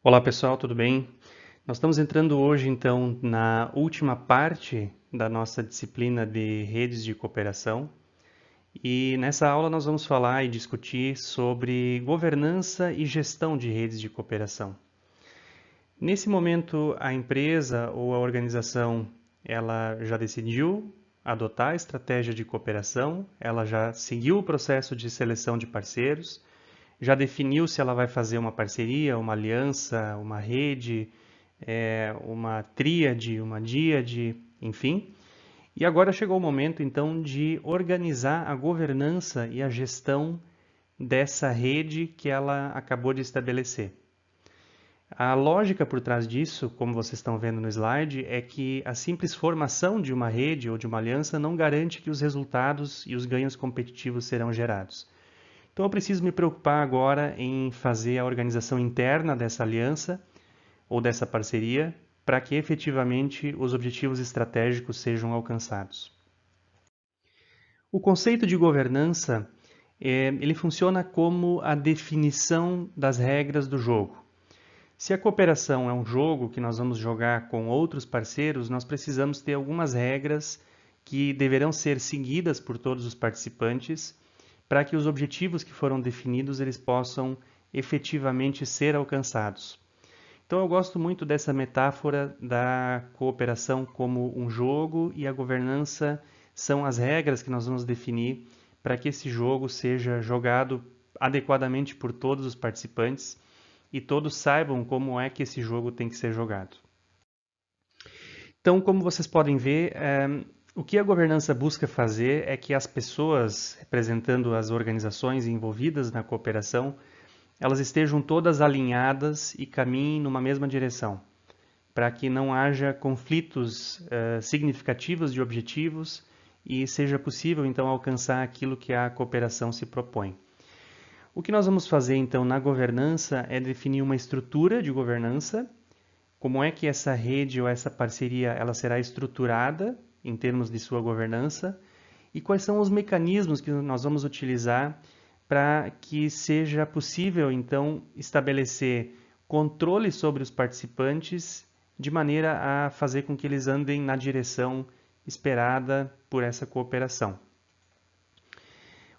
Olá pessoal, tudo bem? Nós estamos entrando hoje então na última parte da nossa disciplina de redes de cooperação e nessa aula nós vamos falar e discutir sobre governança e gestão de redes de cooperação. Nesse momento, a empresa ou a organização ela já decidiu adotar a estratégia de cooperação, ela já seguiu o processo de seleção de parceiros, já definiu se ela vai fazer uma parceria, uma aliança, uma rede, uma tríade, uma díade, enfim. E agora chegou o momento, então, de organizar a governança e a gestão dessa rede que ela acabou de estabelecer. A lógica por trás disso, como vocês estão vendo no slide, é que a simples formação de uma rede ou de uma aliança não garante que os resultados e os ganhos competitivos serão gerados. Então eu preciso me preocupar agora em fazer a organização interna dessa aliança ou dessa parceria para que efetivamente os objetivos estratégicos sejam alcançados. O conceito de governança ele funciona como a definição das regras do jogo. Se a cooperação é um jogo que nós vamos jogar com outros parceiros, nós precisamos ter algumas regras que deverão ser seguidas por todos os participantes para que os objetivos que foram definidos eles possam efetivamente ser alcançados. Então eu gosto muito dessa metáfora da cooperação como um jogo e a governança são as regras que nós vamos definir para que esse jogo seja jogado adequadamente por todos os participantes e todos saibam como é que esse jogo tem que ser jogado. Então, como vocês podem ver, o que a governança busca fazer é que as pessoas representando as organizações envolvidas na cooperação, elas estejam todas alinhadas e caminhem numa mesma direção, para que não haja conflitos significativos de objetivos e seja possível então alcançar aquilo que a cooperação se propõe. O que nós vamos fazer então na governança é definir uma estrutura de governança, como é que essa rede ou essa parceria ela será estruturada em termos de sua governança e quais são os mecanismos que nós vamos utilizar para que seja possível então estabelecer controle sobre os participantes de maneira a fazer com que eles andem na direção esperada por essa cooperação.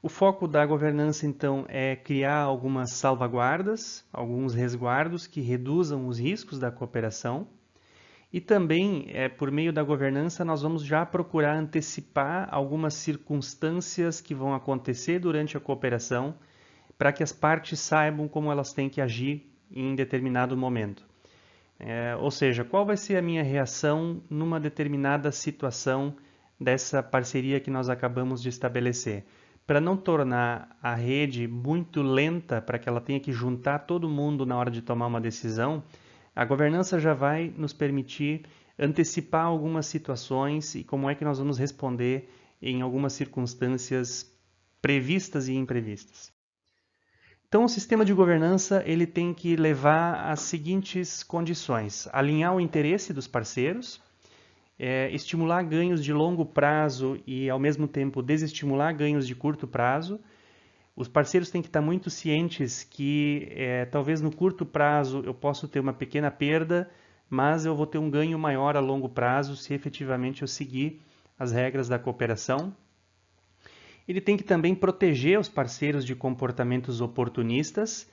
O foco da governança, então, é criar algumas salvaguardas, alguns resguardos que reduzam os riscos da cooperação. E também, por meio da governança, nós vamos já procurar antecipar algumas circunstâncias que vão acontecer durante a cooperação, para que as partes saibam como elas têm que agir em determinado momento. Ou seja, qual vai ser a minha reação numa determinada situação dessa parceria que nós acabamos de estabelecer? Para não tornar a rede muito lenta, para que ela tenha que juntar todo mundo na hora de tomar uma decisão, a governança já vai nos permitir antecipar algumas situações e como é que nós vamos responder em algumas circunstâncias previstas e imprevistas. Então, o sistema de governança ele tem que levar às seguintes condições: alinhar o interesse dos parceiros, estimular ganhos de longo prazo e, ao mesmo tempo, desestimular ganhos de curto prazo. Os parceiros têm que estar muito cientes que talvez no curto prazo eu possa ter uma pequena perda, mas eu vou ter um ganho maior a longo prazo se efetivamente eu seguir as regras da cooperação. Ele tem que também proteger os parceiros de comportamentos oportunistas.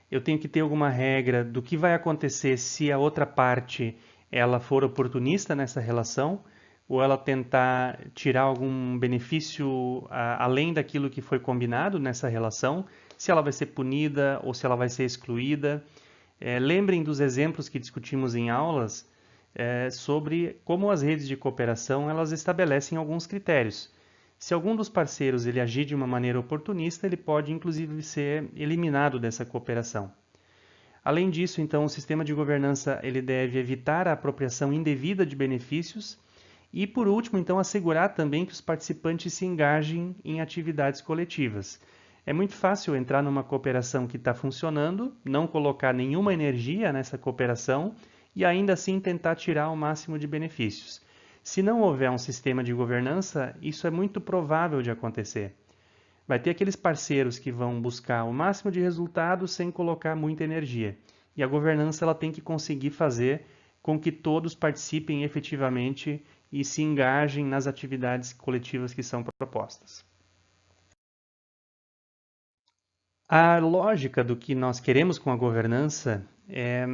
Eu tenho que ter alguma regra do que vai acontecer se a outra parte ela for oportunista nessa relação, ou ela tentar tirar algum benefício além daquilo que foi combinado nessa relação, se ela vai ser punida ou se ela vai ser excluída. Lembrem dos exemplos que discutimos em aulas sobre como as redes de cooperação elas estabelecem alguns critérios. Se algum dos parceiros ele agir de uma maneira oportunista, ele pode inclusive ser eliminado dessa cooperação. Além disso, então, o sistema de governança ele deve evitar a apropriação indevida de benefícios e, por último, então, assegurar também que os participantes se engajem em atividades coletivas. É muito fácil entrar numa cooperação que está funcionando, não colocar nenhuma energia nessa cooperação e ainda assim tentar tirar o máximo de benefícios. Se não houver um sistema de governança, isso é muito provável de acontecer. Vai ter aqueles parceiros que vão buscar o máximo de resultados sem colocar muita energia. e a governança ela tem que conseguir fazer com que todos participem efetivamente e se engajem nas atividades coletivas que são propostas. A lógica do que nós queremos com a governança é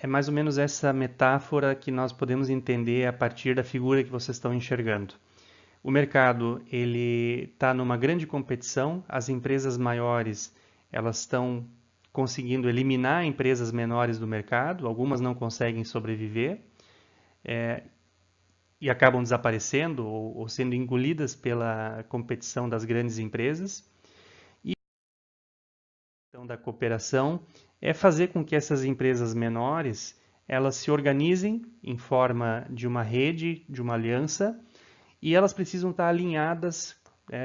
mais ou menos essa metáfora que nós podemos entender a partir da figura que vocês estão enxergando. O mercado ele está numa grande competição, as empresas maiores elas estão conseguindo eliminar empresas menores do mercado, algumas não conseguem sobreviver e acabam desaparecendo ou sendo engolidas pela competição das grandes empresas. E a questão da cooperação é fazer com que essas empresas menores elas se organizem em forma de uma rede, de uma aliança, e elas precisam estar alinhadas,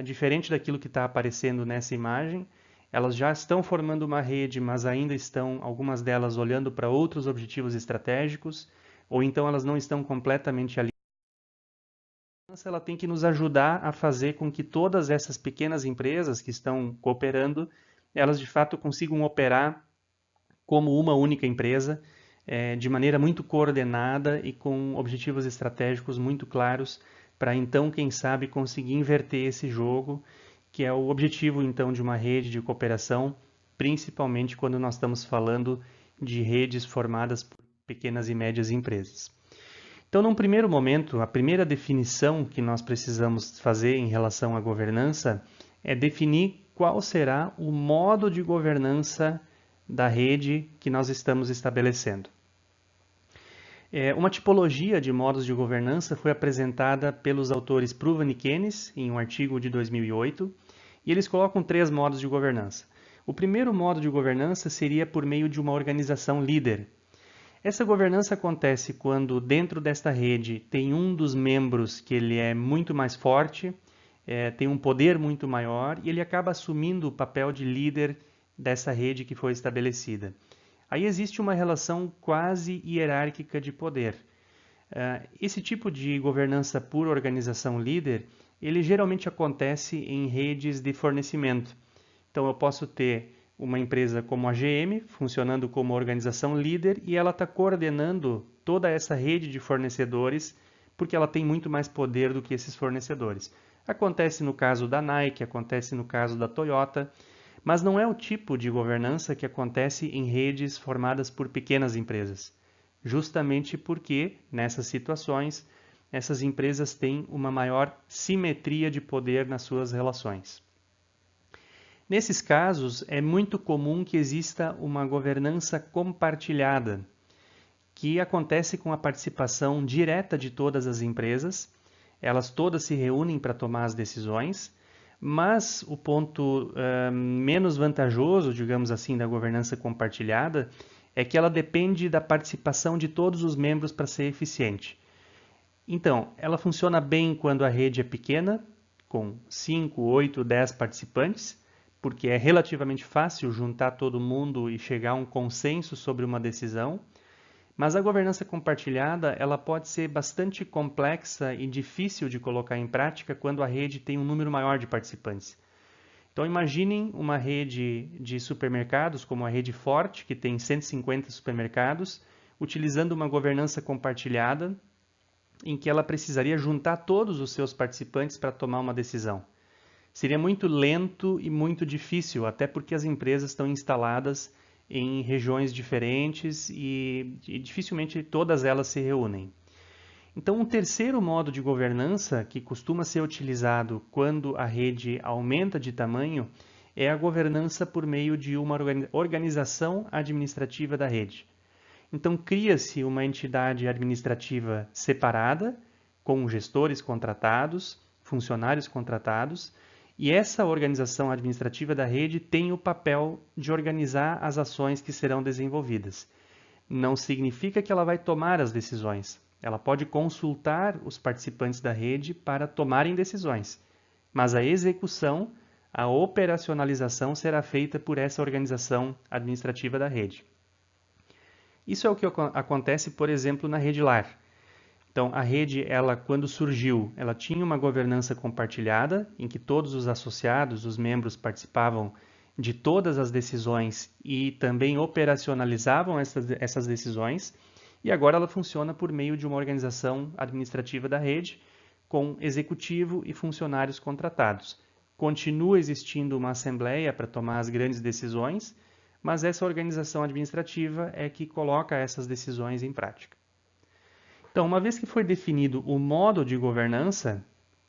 diferente daquilo que está aparecendo nessa imagem. Elas já estão formando uma rede, mas ainda estão, algumas delas, olhando para outros objetivos estratégicos, ou então elas não estão completamente alinhadas. Ela tem que nos ajudar a fazer com que todas essas pequenas empresas que estão cooperando, elas de fato consigam operar como uma única empresa, de maneira muito coordenada e com objetivos estratégicos muito claros, para então, quem sabe, conseguir inverter esse jogo, que é o objetivo então de uma rede de cooperação, principalmente quando nós estamos falando de redes formadas por pequenas e médias empresas. Então, num primeiro momento, a primeira definição que nós precisamos fazer em relação à governança é definir qual será o modo de governança da rede que nós estamos estabelecendo. Uma tipologia de modos de governança foi apresentada pelos autores Pruvan e Keynes em um artigo de 2008, e eles colocam 3 modos de governança. O primeiro modo de governança seria por meio de uma organização líder. Essa governança acontece quando dentro desta rede tem um dos membros que ele é muito mais forte, tem um poder muito maior e ele acaba assumindo o papel de líder dessa rede que foi estabelecida. Aí existe uma relação quase hierárquica de poder. Esse tipo de governança por organização líder, ele geralmente acontece em redes de fornecimento. Então eu posso ter uma empresa como a GM, funcionando como organização líder, e ela está coordenando toda essa rede de fornecedores, porque ela tem muito mais poder do que esses fornecedores. Acontece no caso da Nike, acontece no caso da Toyota, mas não é o tipo de governança que acontece em redes formadas por pequenas empresas, justamente porque, nessas situações, essas empresas têm uma maior simetria de poder nas suas relações. Nesses casos, é muito comum que exista uma governança compartilhada, que acontece com a participação direta de todas as empresas. Elas todas se reúnem para tomar as decisões, mas o ponto menos vantajoso, digamos assim, da governança compartilhada é que ela depende da participação de todos os membros para ser eficiente. Então, ela funciona bem quando a rede é pequena, com 5, 8, 10 participantes, porque é relativamente fácil juntar todo mundo e chegar a um consenso sobre uma decisão. Mas a governança compartilhada ela pode ser bastante complexa e difícil de colocar em prática quando a rede tem um número maior de participantes. Então imaginem uma rede de supermercados, como a rede Forte, que tem 150 supermercados, utilizando uma governança compartilhada, em que ela precisaria juntar todos os seus participantes para tomar uma decisão. Seria muito lento e muito difícil, até porque as empresas estão instaladas em regiões diferentes e dificilmente todas elas se reúnem. Então, um terceiro modo de governança que costuma ser utilizado quando a rede aumenta de tamanho é a governança por meio de uma organização administrativa da rede. Então, cria-se uma entidade administrativa separada, com gestores contratados, funcionários contratados, e essa organização administrativa da rede tem o papel de organizar as ações que serão desenvolvidas. Não significa que ela vai tomar as decisões. Ela pode consultar os participantes da rede para tomarem decisões, mas a execução, a operacionalização será feita por essa organização administrativa da rede. Isso é o que acontece, por exemplo, na rede LAR. Então, a rede, ela, quando surgiu, ela tinha uma governança compartilhada, em que todos os associados, os membros, participavam de todas as decisões e também operacionalizavam essas decisões, e agora ela funciona por meio de uma organização administrativa da rede, com executivo e funcionários contratados. Continua existindo uma assembleia para tomar as grandes decisões, mas essa organização administrativa é que coloca essas decisões em prática. Então, uma vez que foi definido o modo de governança,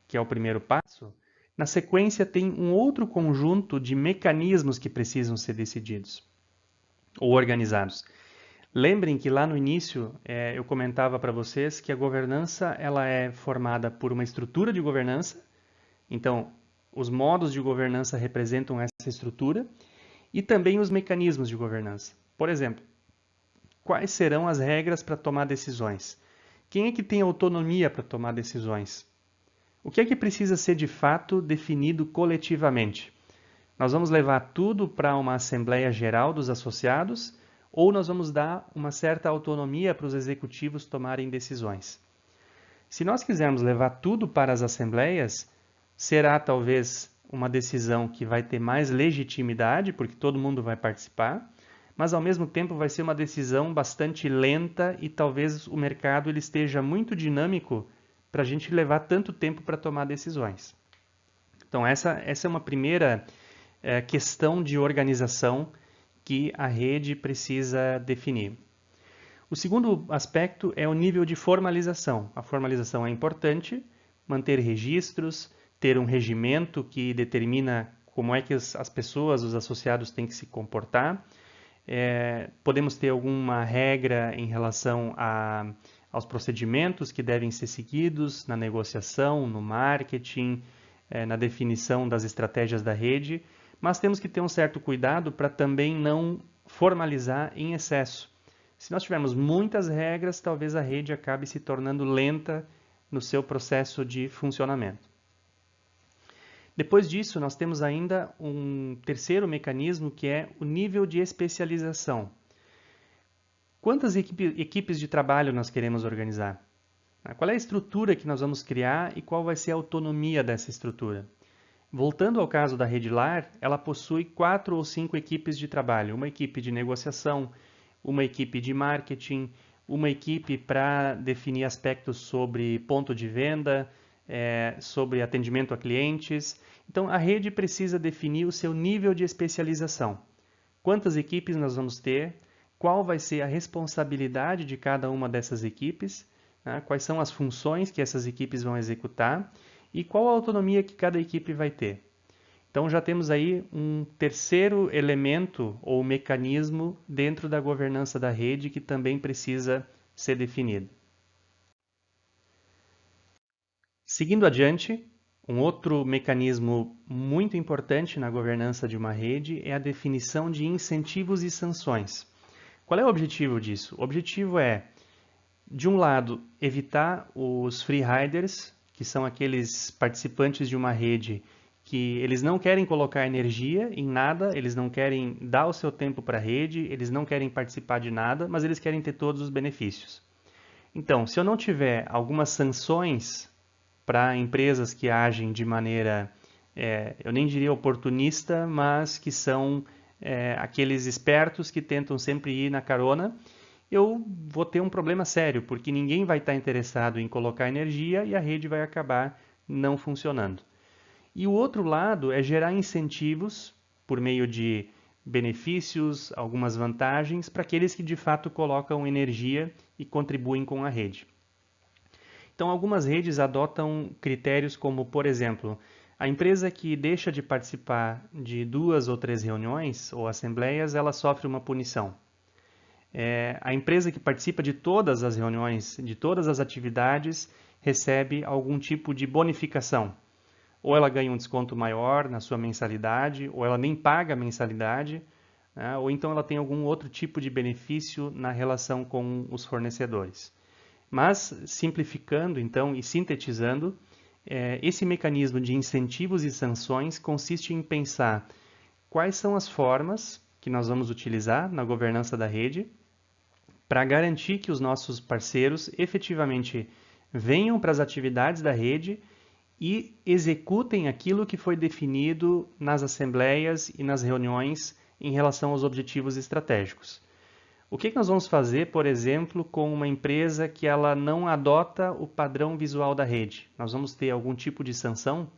que é o primeiro passo, na sequência tem um outro conjunto de mecanismos que precisam ser decididos ou organizados. Lembrem que lá no início eu comentava para vocês que a governança ela é formada por uma estrutura de governança. Então, os modos de governança representam essa estrutura e também os mecanismos de governança. Por exemplo, quais serão as regras para tomar decisões? Quem é que tem autonomia para tomar decisões? O que é que precisa ser de fato definido coletivamente? Nós vamos levar tudo para uma Assembleia Geral dos associados ou nós vamos dar uma certa autonomia para os executivos tomarem decisões? Se nós quisermos levar tudo para as assembleias, será talvez uma decisão que vai ter mais legitimidade, porque todo mundo vai participar, mas ao mesmo tempo vai ser uma decisão bastante lenta e talvez o mercado ele esteja muito dinâmico para a gente levar tanto tempo para tomar decisões. Então essa é uma primeira questão de organização que a rede precisa definir. O segundo aspecto é o nível de formalização. A formalização é importante, manter registros, ter um regimento que determina como é que as pessoas, os associados têm que se comportar. Podemos ter alguma regra em relação aos procedimentos que devem ser seguidos na negociação, no marketing, na definição das estratégias da rede, mas temos que ter um certo cuidado para também não formalizar em excesso. Se nós tivermos muitas regras, talvez a rede acabe se tornando lenta no seu processo de funcionamento. Depois disso, nós temos ainda um terceiro mecanismo que é o nível de especialização. Quantas equipes de trabalho nós queremos organizar? Qual é a estrutura que nós vamos criar e qual vai ser a autonomia dessa estrutura? Voltando ao caso da Rede Lar, ela possui 4 ou 5 equipes de trabalho. Uma equipe de negociação, uma equipe de marketing, uma equipe para definir aspectos sobre ponto de venda, sobre atendimento a clientes. Então, a rede precisa definir o seu nível de especialização. Quantas equipes nós vamos ter? Qual vai ser a responsabilidade de cada uma dessas equipes? Quais são as funções que essas equipes vão executar? E qual a autonomia que cada equipe vai ter? Então, já temos aí um terceiro elemento ou mecanismo dentro da governança da rede que também precisa ser definido. Seguindo adiante, um outro mecanismo muito importante na governança de uma rede é a definição de incentivos e sanções. Qual é o objetivo disso? O objetivo é, de um lado, evitar os free riders, que são aqueles participantes de uma rede que eles não querem colocar energia em nada, eles não querem dar o seu tempo para a rede, eles não querem participar de nada, mas eles querem ter todos os benefícios. Então, se eu não tiver algumas sanções para empresas que agem de maneira, eu nem diria oportunista, mas que são aqueles espertos que tentam sempre ir na carona, eu vou ter um problema sério, porque ninguém vai estar interessado em colocar energia e a rede vai acabar não funcionando. E o outro lado é gerar incentivos por meio de benefícios, algumas vantagens para aqueles que de fato colocam energia e contribuem com a rede. Então, algumas redes adotam critérios como, por exemplo, a empresa que deixa de participar de 2 ou 3 reuniões ou assembleias, ela sofre uma punição. A empresa que participa de todas as reuniões, de todas as atividades, recebe algum tipo de bonificação. Ou ela ganha um desconto maior na sua mensalidade, ou ela nem paga a mensalidade, né? Ou então ela tem algum outro tipo de benefício na relação com os fornecedores. Mas, simplificando então e sintetizando, esse mecanismo de incentivos e sanções consiste em pensar quais são as formas que nós vamos utilizar na governança da rede para garantir que os nossos parceiros efetivamente venham para as atividades da rede e executem aquilo que foi definido nas assembleias e nas reuniões em relação aos objetivos estratégicos. O que nós vamos fazer, por exemplo, com uma empresa que ela não adota o padrão visual da rede? Nós vamos ter algum tipo de sanção?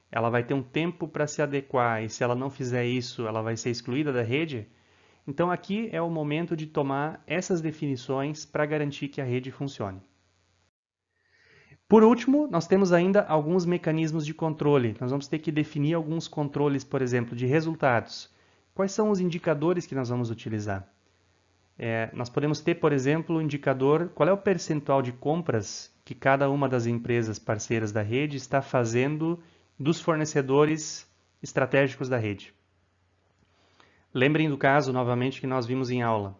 Ela vai ter um tempo para se adequar e se ela não fizer isso, ela vai ser excluída da rede? Então aqui é o momento de tomar essas definições para garantir que a rede funcione. Por último, nós temos ainda alguns mecanismos de controle. Nós vamos ter que definir alguns controles, por exemplo, de resultados. Quais são os indicadores que nós vamos utilizar? Nós podemos ter, por exemplo, o indicador, qual é o percentual de compras que cada uma das empresas parceiras da rede está fazendo dos fornecedores estratégicos da rede. Lembrem do caso, novamente, que nós vimos em aula.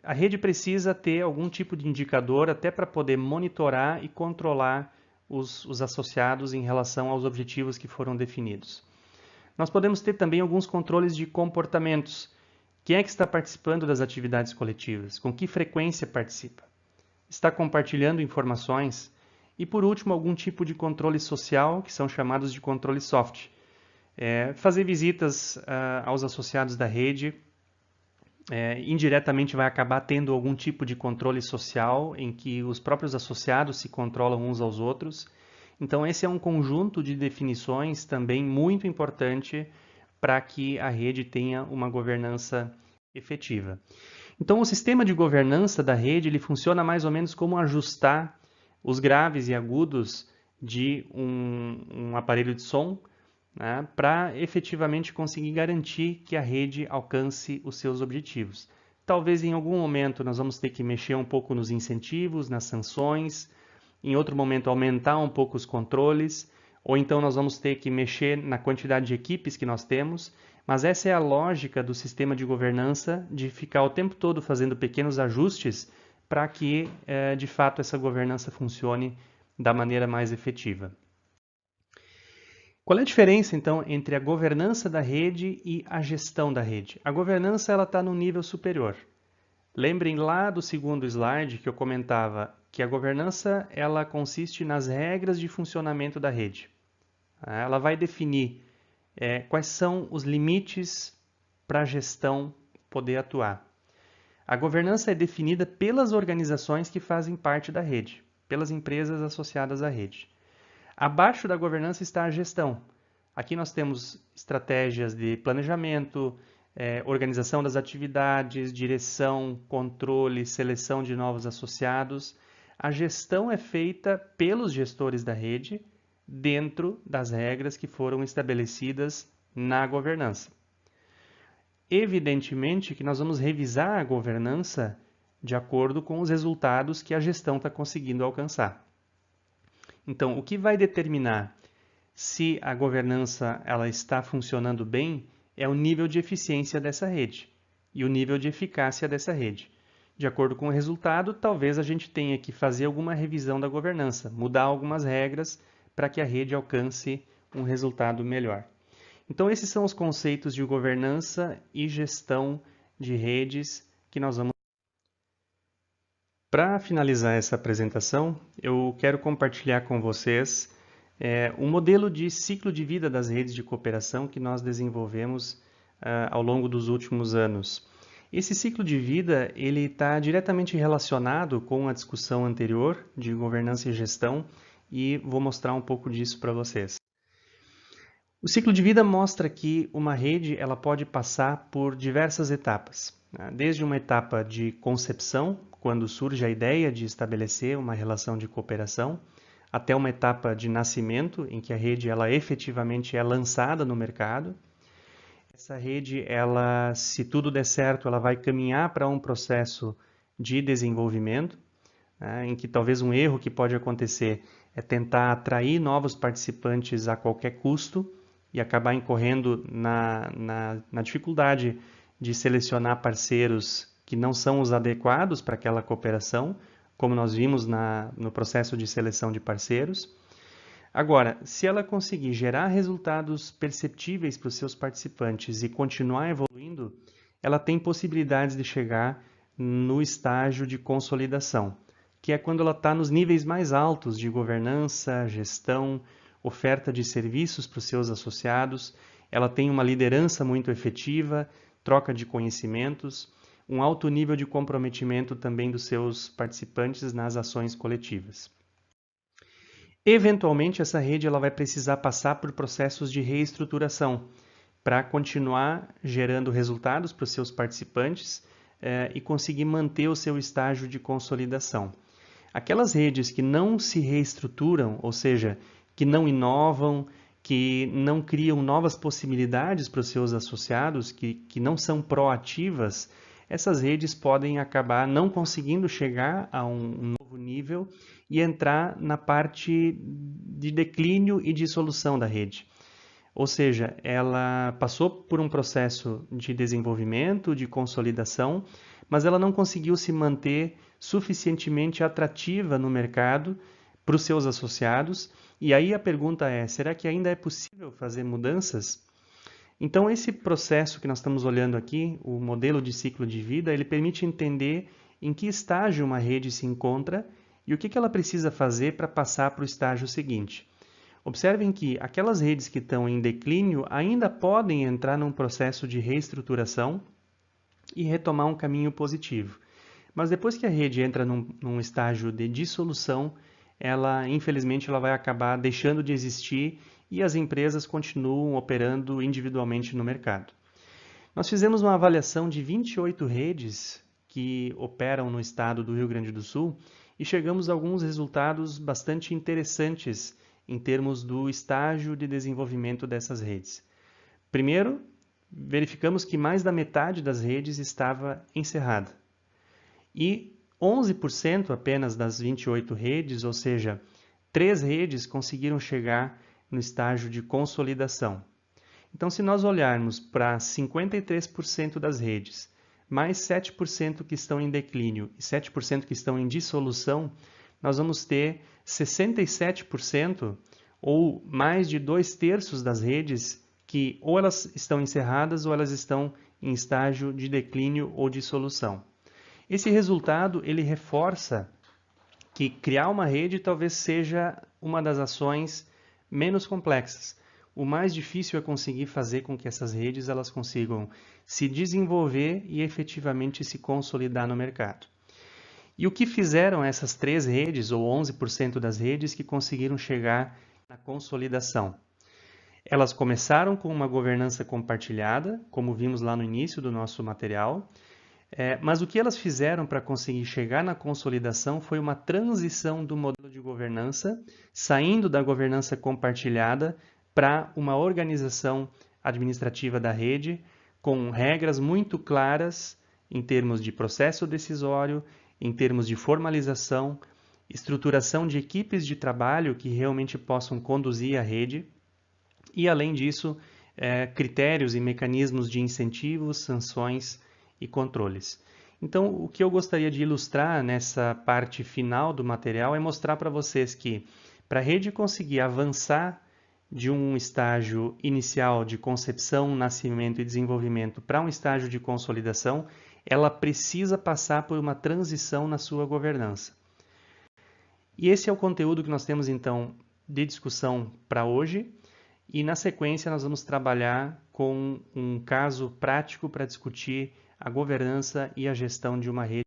A rede precisa ter algum tipo de indicador até para poder monitorar e controlar os associados em relação aos objetivos que foram definidos. Nós podemos ter também alguns controles de comportamentos. Quem é que está participando das atividades coletivas? Com que frequência participa? Está compartilhando informações? E, por último, algum tipo de controle social, que são chamados de controle soft. Fazer visitas aos associados da rede, indiretamente vai acabar tendo algum tipo de controle social, em que os próprios associados se controlam uns aos outros. Então, esse é um conjunto de definições também muito importante para que a rede tenha uma governança efetiva. Então, o sistema de governança da rede ele funciona mais ou menos como ajustar os graves e agudos de um aparelho de som, né, para efetivamente conseguir garantir que a rede alcance os seus objetivos. Talvez em algum momento nós vamos ter que mexer um pouco nos incentivos, nas sanções, em outro momento aumentar um pouco os controles, ou então nós vamos ter que mexer na quantidade de equipes que nós temos, mas essa é a lógica do sistema de governança, de ficar o tempo todo fazendo pequenos ajustes para que, de fato, essa governança funcione da maneira mais efetiva. Qual é a diferença, então, entre a governança da rede e a gestão da rede? A governança está no nível superior. Lembrem lá do segundo slide que eu comentava que a governança ela consiste nas regras de funcionamento da rede. Ela vai definir quais são os limites para a gestão poder atuar. A governança é definida pelas organizações que fazem parte da rede, pelas empresas associadas à rede. Abaixo da governança está a gestão. Aqui nós temos estratégias de planejamento, organização das atividades, direção, controle, seleção de novos associados. A gestão é feita pelos gestores da rede dentro das regras que foram estabelecidas na governança. Evidentemente que nós vamos revisar a governança de acordo com os resultados que a gestão está conseguindo alcançar. Então, o que vai determinar se a governança ela está funcionando bem é o nível de eficiência dessa rede e o nível de eficácia dessa rede. De acordo com o resultado, talvez a gente tenha que fazer alguma revisão da governança, mudar algumas regras para que a rede alcance um resultado melhor. Então, esses são os conceitos de governança e gestão de redes que nós vamos. Para finalizar essa apresentação, eu quero compartilhar com vocês um modelo de ciclo de vida das redes de cooperação que nós desenvolvemos ao longo dos últimos anos. Esse ciclo de vida ele está diretamente relacionado com a discussão anterior de governança e gestão e vou mostrar um pouco disso para vocês. O ciclo de vida mostra que uma rede ela pode passar por diversas etapas, né? Desde uma etapa de concepção, quando surge a ideia de estabelecer uma relação de cooperação, até uma etapa de nascimento, em que a rede ela efetivamente é lançada no mercado. Essa rede, ela, se tudo der certo, ela vai caminhar para um processo de desenvolvimento, né, em que talvez um erro que pode acontecer é tentar atrair novos participantes a qualquer custo e acabar incorrendo na dificuldade de selecionar parceiros que não são os adequados para aquela cooperação, como nós vimos no processo de seleção de parceiros. Agora, se ela conseguir gerar resultados perceptíveis para os seus participantes e continuar evoluindo, ela tem possibilidades de chegar no estágio de consolidação, que é quando ela está nos níveis mais altos de governança, gestão, oferta de serviços para os seus associados, ela tem uma liderança muito efetiva, troca de conhecimentos, um alto nível de comprometimento também dos seus participantes nas ações coletivas. Eventualmente, essa rede ela vai precisar passar por processos de reestruturação para continuar gerando resultados para os seus participantes e conseguir manter o seu estágio de consolidação. Aquelas redes que não se reestruturam, ou seja, que não inovam, que não criam novas possibilidades para os seus associados, que não são proativas, essas redes podem acabar não conseguindo chegar a um novo nível e entrar na parte de declínio e dissolução da rede. Ou seja, ela passou por um processo de desenvolvimento, de consolidação, mas ela não conseguiu se manter suficientemente atrativa no mercado para os seus associados. E aí a pergunta é, será que ainda é possível fazer mudanças? Então, esse processo que nós estamos olhando aqui, o modelo de ciclo de vida, ele permite entender em que estágio uma rede se encontra e o que ela precisa fazer para passar para o estágio seguinte. Observem que aquelas redes que estão em declínio ainda podem entrar num processo de reestruturação e retomar um caminho positivo. Mas depois que a rede entra num estágio de dissolução, infelizmente, ela vai acabar deixando de existir e as empresas continuam operando individualmente no mercado. Nós fizemos uma avaliação de 28 redes que operam no estado do Rio Grande do Sul e chegamos a alguns resultados bastante interessantes em termos do estágio de desenvolvimento dessas redes. Primeiro, verificamos que mais da metade das redes estava encerrada. E 11% apenas das 28 redes, ou seja, 3 redes conseguiram chegar no estágio de consolidação. Então, se nós olharmos para 53% das redes, mais 7% que estão em declínio e 7% que estão em dissolução, nós vamos ter 67% ou mais de 2/3 das redes que ou elas estão encerradas ou elas estão em estágio de declínio ou dissolução. Esse resultado ele reforça que criar uma rede talvez seja uma das ações menos complexas. O mais difícil é conseguir fazer com que essas redes elas consigam se desenvolver e efetivamente se consolidar no mercado. E o que fizeram essas 3 redes, ou 11% das redes, que conseguiram chegar na consolidação? Elas começaram com uma governança compartilhada, como vimos lá no início do nosso material, mas o que elas fizeram para conseguir chegar na consolidação foi uma transição do modelo de governança, saindo da governança compartilhada para uma organização administrativa da rede, com regras muito claras em termos de processo decisório, em termos de formalização, estruturação de equipes de trabalho que realmente possam conduzir a rede e, além disso, critérios e mecanismos de incentivos, sanções e controles. Então, o que eu gostaria de ilustrar nessa parte final do material é mostrar para vocês que, para a rede conseguir avançar de um estágio inicial de concepção, nascimento e desenvolvimento para um estágio de consolidação, ela precisa passar por uma transição na sua governança. E esse é o conteúdo que nós temos, então, de discussão para hoje. E, na sequência, nós vamos trabalhar com um caso prático para discutir a governança e a gestão de uma rede